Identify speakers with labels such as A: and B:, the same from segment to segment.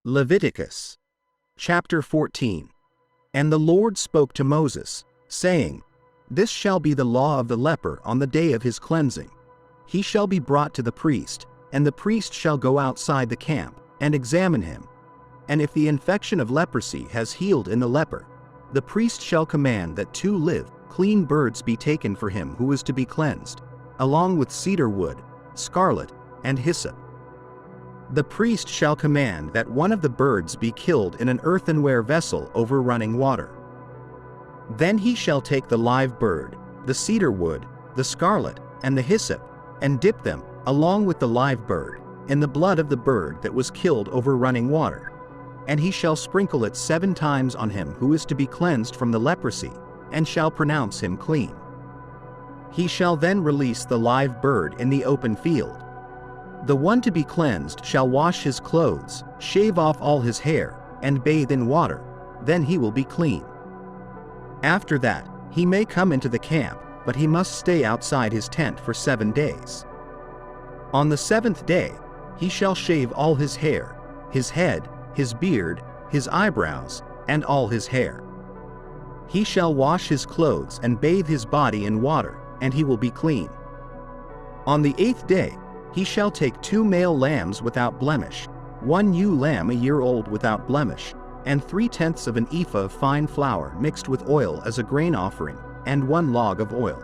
A: Leviticus chapter 14. And the Lord spoke to Moses, saying, This shall be the law of the leper on the day of his cleansing. He shall be brought to the priest, and the priest shall go outside the camp, and examine him. And if the infection of leprosy has healed in the leper, the priest shall command that 2 live, clean birds be taken for him who is to be cleansed, along with cedar wood, scarlet, and hyssop. The priest shall command that one of the birds be killed in an earthenware vessel over running water. Then he shall take the live bird, the cedar wood, the scarlet, and the hyssop, and dip them, along with the live bird, in the blood of the bird that was killed over running water. And he shall sprinkle it 7 times on him who is to be cleansed from the leprosy, and shall pronounce him clean. He shall then release the live bird in the open field. The one to be cleansed shall wash his clothes, shave off all his hair, and bathe in water, then he will be clean. After that, he may come into the camp, but he must stay outside his tent for 7 days. On the 7th day, he shall shave all his hair, his head, his beard, his eyebrows, and all his hair. He shall wash his clothes and bathe his body in water, and he will be clean. On the 8th day, he shall take 2 male lambs without blemish, 1 ewe lamb a year old without blemish, and 3/10 of an ephah of fine flour mixed with oil as a grain offering, and 1 log of oil.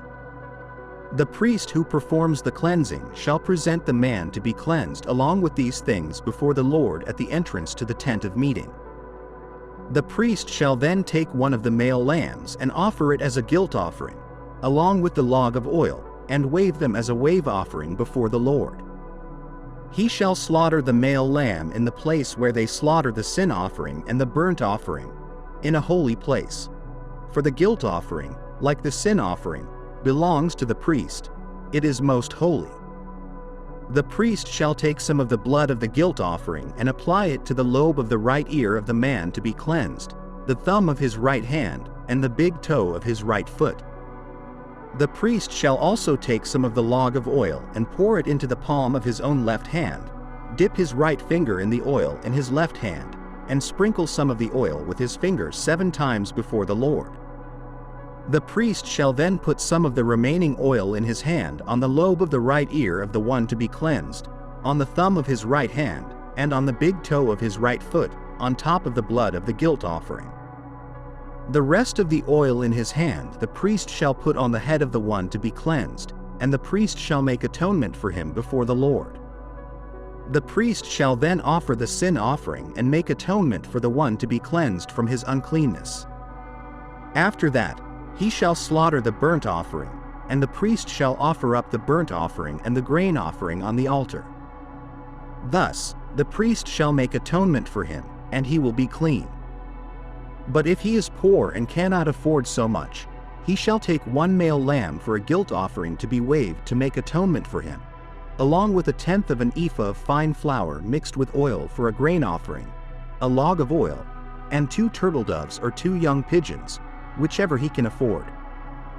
A: The priest who performs the cleansing shall present the man to be cleansed along with these things before the Lord at the entrance to the tent of meeting. The priest shall then take one of the male lambs and offer it as a guilt offering, along with the log of oil, and wave them as a wave offering before the Lord. He shall slaughter the male lamb in the place where they slaughter the sin offering and the burnt offering, in a holy place. For the guilt offering, like the sin offering, belongs to the priest. It is most holy. The priest shall take some of the blood of the guilt offering and apply it to the lobe of the right ear of the man to be cleansed, the thumb of his right hand, and the big toe of his right foot. The priest shall also take some of the log of oil and pour it into the palm of his own left hand, dip his right finger in the oil in his left hand, and sprinkle some of the oil with his finger 7 times before the Lord. The priest shall then put some of the remaining oil in his hand on the lobe of the right ear of the one to be cleansed, on the thumb of his right hand, and on the big toe of his right foot, on top of the blood of the guilt offering. The rest of the oil in his hand the priest shall put on the head of the one to be cleansed, and the priest shall make atonement for him before the Lord. The priest shall then offer the sin offering and make atonement for the one to be cleansed from his uncleanness. After that, he shall slaughter the burnt offering, and the priest shall offer up the burnt offering and the grain offering on the altar. Thus, the priest shall make atonement for him, and he will be clean. But if he is poor and cannot afford so much, he shall take 1 male lamb for a guilt offering to be waved to make atonement for him, along with 1/10 of an ephah of fine flour mixed with oil for a grain offering, a log of oil, and 2 turtle doves or 2 young pigeons, whichever he can afford.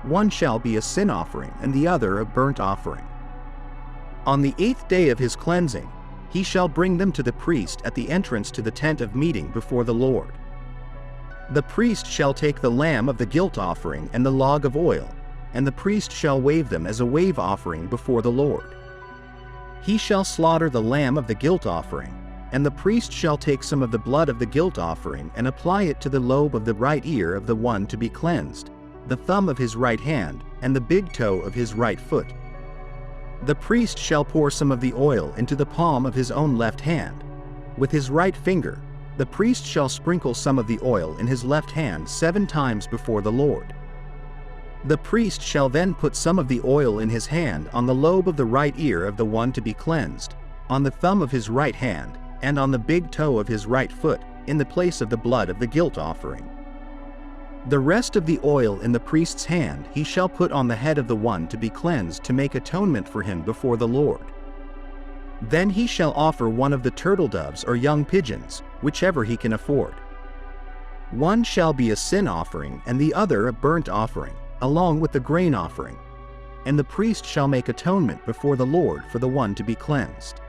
A: One shall be a sin offering and the other a burnt offering. On the 8th day of his cleansing, he shall bring them to the priest at the entrance to the tent of meeting before the Lord. The priest shall take the lamb of the guilt offering and the log of oil, and the priest shall wave them as a wave offering before the Lord. He shall slaughter the lamb of the guilt offering, and the priest shall take some of the blood of the guilt offering and apply it to the lobe of the right ear of the one to be cleansed, the thumb of his right hand, and the big toe of his right foot. The priest shall pour some of the oil into the palm of his own left hand. With his right finger, the priest shall sprinkle some of the oil in his left hand 7 times before the Lord. The priest shall then put some of the oil in his hand on the lobe of the right ear of the one to be cleansed, on the thumb of his right hand, and on the big toe of his right foot, in the place of the blood of the guilt offering. The rest of the oil in the priest's hand he shall put on the head of the one to be cleansed to make atonement for him before the Lord. Then he shall offer one of the turtle doves or young pigeons, whichever he can afford. One shall be a sin offering and the other a burnt offering, along with the grain offering, and the priest shall make atonement before the Lord for the one to be cleansed.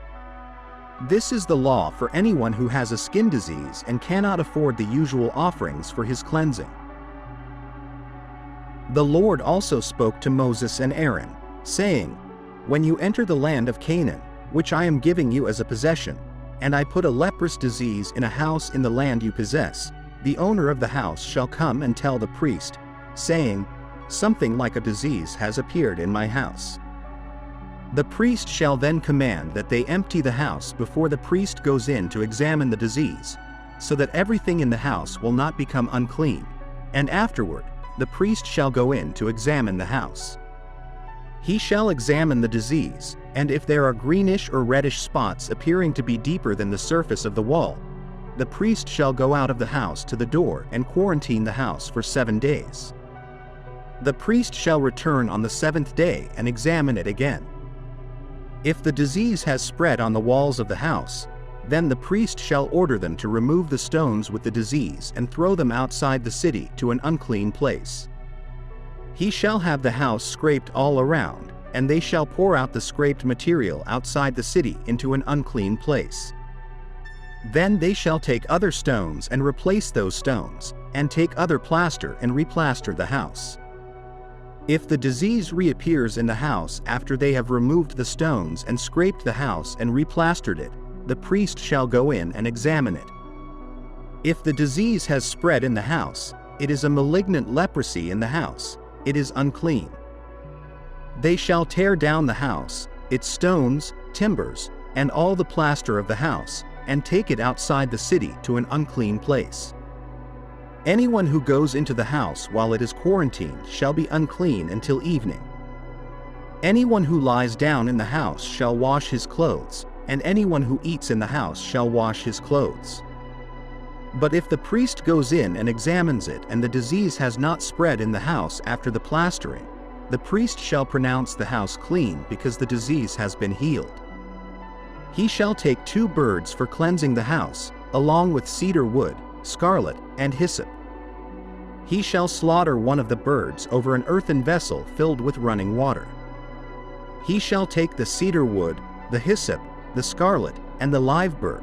A: This is the law for anyone who has a skin disease and cannot afford the usual offerings for his cleansing. The Lord also spoke to Moses and Aaron, saying, "When you enter the land of Canaan, which I am giving you as a possession, and I put a leprous disease in a house in the land you possess, the owner of the house shall come and tell the priest, saying, 'Something like a disease has appeared in my house.' The priest shall then command that they empty the house before the priest goes in to examine the disease, so that everything in the house will not become unclean, and afterward, the priest shall go in to examine the house. He shall examine the disease, and if there are greenish or reddish spots appearing to be deeper than the surface of the wall, the priest shall go out of the house to the door and quarantine the house for 7 days. The priest shall return on the 7th day and examine it again. If the disease has spread on the walls of the house, then the priest shall order them to remove the stones with the disease and throw them outside the city to an unclean place. He shall have the house scraped all around, and they shall pour out the scraped material outside the city into an unclean place. Then they shall take other stones and replace those stones, and take other plaster and replaster the house. If the disease reappears in the house after they have removed the stones and scraped the house and replastered it, the priest shall go in and examine it. If the disease has spread in the house, it is a malignant leprosy in the house, it is unclean. They shall tear down the house, its stones, timbers, and all the plaster of the house, and take it outside the city to an unclean place. Anyone who goes into the house while it is quarantined shall be unclean until evening. Anyone who lies down in the house shall wash his clothes, and anyone who eats in the house shall wash his clothes. But if the priest goes in and examines it and the disease has not spread in the house after the plastering, the priest shall pronounce the house clean because the disease has been healed. He shall take 2 birds for cleansing the house, along with cedar wood, scarlet, and hyssop. He shall slaughter one of the birds over an earthen vessel filled with running water. He shall take the cedar wood, the hyssop, the scarlet, and the live bird,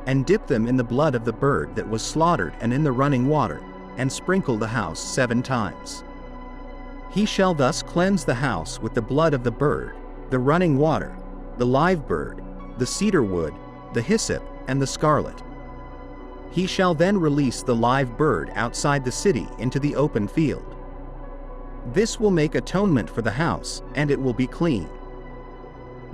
A: and dip them in the blood of the bird that was slaughtered and in the running water, and sprinkle the house 7 times. He shall thus cleanse the house with the blood of the bird, the running water, the live bird, the cedar wood, the hyssop, and the scarlet. He shall then release the live bird outside the city into the open field. This will make atonement for the house, and it will be clean.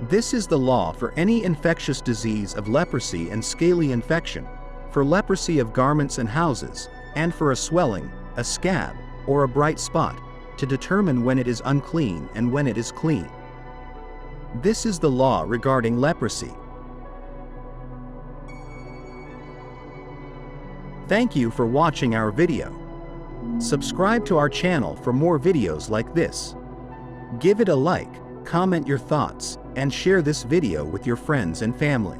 A: This is the law for any infectious disease of leprosy and scaly infection, for leprosy of garments and houses, and for a swelling, a scab, or a bright spot, to determine when it is unclean and when it is clean. This is the law regarding leprosy. Thank you for watching our video. Subscribe to our channel for more videos like this. Give it a like, comment your thoughts, and share this video with your friends and family.